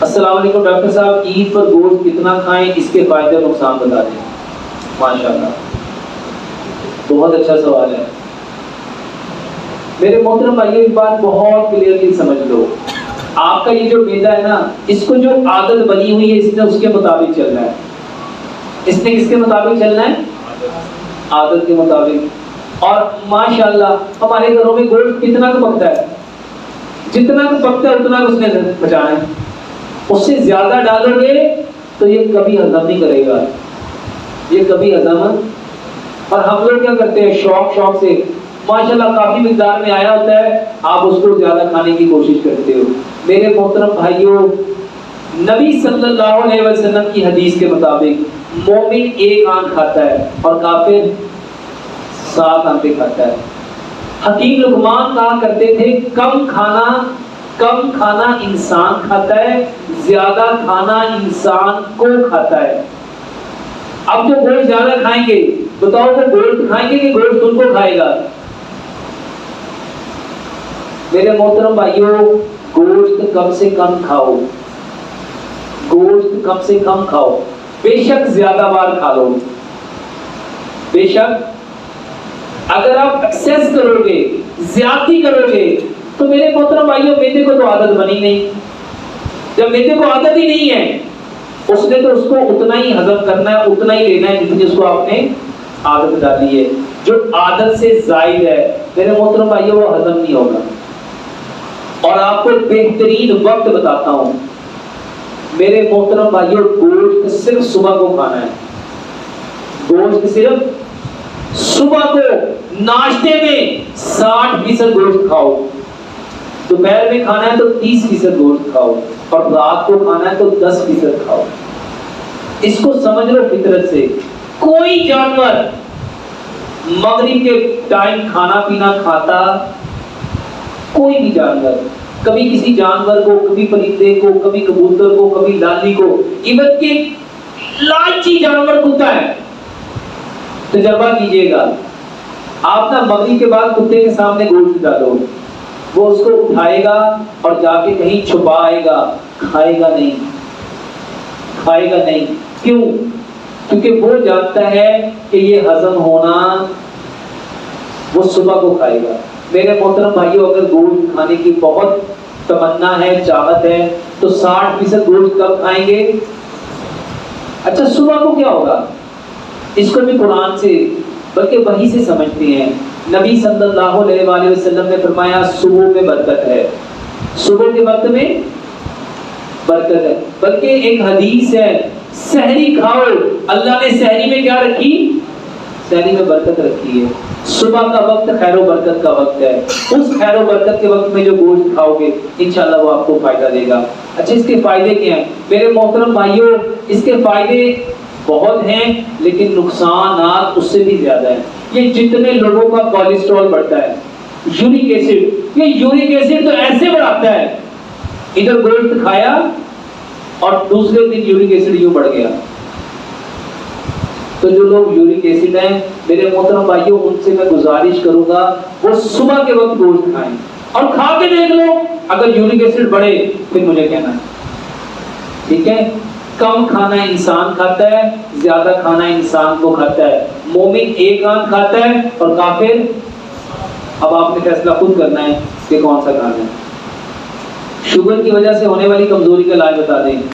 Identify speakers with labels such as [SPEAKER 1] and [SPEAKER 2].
[SPEAKER 1] السلام علیکم ڈاکٹر صاحب، عید پر گوشت کتنا کھائیں، اس کے فائدے اور نقصان بتا دیں۔ ماشاءاللہ، بہت اچھا سوال ہے میرے محترم بھائیو۔ ایک بات بہت کلیئرلی سمجھ لو، آپ کا یہ جو معدہ ہے نا، اس کو جو عادت بنی ہوئی ہے، اس نے اس کے مطابق چلنا ہے۔ اس نے کس کے مطابق چلنا ہے؟ عادت کے مطابق۔ اور ماشاءاللہ ہمارے گھروں میں گوشت کتنا کا پکتا ہے، جتنا کا پکتا ہے اتنا اس نے بچانا ہے۔ اس سے زیادہ ڈالو گے تو یہ کبھی ہضم نہیں کرے گا، یہ کبھی ہضم۔ اور ہم لوگ کیا کرتے ہیں، شوق سے ماشاءاللہ کافی مقدار میں آیا ہوتا ہے، آپ اس کو زیادہ کھانے کی کوشش کرتے ہو۔ میرے محترم بھائیوں، نبی صلی اللہ علیہ وسلم کی حدیث کے مطابق مومن ایک آنکھ کھاتا ہے اور کافر 7 آنکھیں کھاتا ہے۔ حکیم لقمان کہا کرتے تھے، کم کھانا انسان کھاتا ہے، زیادہ کھانا انسان کو کھاتا ہے۔ اب جو گوشت زیادہ کھائیں گے، بتاؤ وہ گوشت کھائیں گے کہ گوشت ان کو کھائے گا؟ میرے محترم بھائیوں، گوشت کم سے کم کھاؤ، گوشت کم سے کم کھاؤ، بے شک زیادہ بار کھا لو، بے شک اگر آپ ایکسس کرو گے، زیادتی کرو گے، تو میرے محترم بھائیوں میدے کو تو عادت بنی نہیں۔ جب میدے کو عادت ہی نہیں ہے، اس نے تو اس کو اتنا ہی ہضم کرنا ہے، اتنا ہی لینا ہے جتنی اس کو آپ نے عادت ڈالی ہے۔ جو عادت سے زائد ہے میرے محترم بھائیوں، وہ ہضم نہیں ہوگا۔ اور آپ کو بہترین وقت بتاتا ہوں میرے محترم بھائیوں، گوشت صرف صبح کو کھانا ہے، گوشت صرف صبح کو ناشتے میں 60% گوشت کھاؤ، دوپہر میں کھانا ہے تو 30% گوشت کھاؤ، اور رات کو کھانا ہے تو 10% کھاؤ۔ اس کو سمجھ لو فطرت سے۔ کوئی جانور مغرب کے ٹائم کھانا پینا کھاتا، کوئی بھی جانور، کبھی کسی جانور کو، کبھی پرندے کو، کبھی کبوتر کو، کبھی لالی کو، ایون کہ لالچی جانور کتا ہے، تجربہ کیجئے گا، آپ نا مغرب کے بعد کتے کے سامنے گوشت ڈالو، وہ اس کو اٹھائے گا اور جا کے کہیں چھپائے گا، کھائے گا نہیں، کھائے گا نہیں۔ کیوں؟ کیونکہ وہ جانتا ہے کہ یہ ہضم ہونا، وہ صبح کو کھائے گا۔ میرے محترم بھائیوں، اگر گوشت کھانے کی بہت تمنا ہے، چاہت ہے، تو 60% گوشت کب کھائیں گے؟ اچھا صبح کو کیا ہوگا؟ اس کو بھی قرآن سے بلکہ وحی سے سمجھتے ہیں۔ نبی صلی اللہ علیہ وآلہ وسلم نے فرمایا، صبح میں برکت ہے، صبح کے وقت میں برکت ہے۔ بلکہ ایک حدیث ہے، سحری کھاؤ، اللہ نے سحری میں کیا رکھی؟ سحری میں برکت رکھی ہے۔ صبح کا وقت خیر و برکت کا وقت ہے، اس خیر و برکت کے وقت میں جو گوشت کھاؤ گے انشاءاللہ وہ آپ کو فائدہ دے گا۔ اچھا اس کے فائدے کیا ہیں میرے محترم بھائیوں؟ اس کے فائدے بہت ہیں، لیکن نقصانات اس سے بھی زیادہ ہیں۔ یہ جتنے لوگوں کا کولیسٹرول بڑھتا ہے، یورک ایسڈ، یہ یورک ایسڈ تو ایسے بڑھاتا ہے، ادھر گوشت کھایا اور دوسرے دن یورک ایسڈ یوں بڑھ گیا۔ تو جو لوگ یورک ایسڈ ہیں میرے محترم بھائیوں، ان سے میں گزارش کروں گا وہ صبح کے وقت گوشت کھائیں، اور کھا کے دیکھ لو، اگر یورک ایسڈ بڑھے پھر مجھے کہنا ہے، ٹھیک ہے؟ کم کھانا انسان کھاتا ہے، زیادہ کھانا انسان کو کھاتا ہے۔ مومن ایک آنکھ کھاتا ہے اور کافر، اب آپ نے فیصلہ خود کرنا ہے کہ کون سا کھانا ہے۔ شوگر کی وجہ سے ہونے والی کمزوری کا علاج بتا دیں۔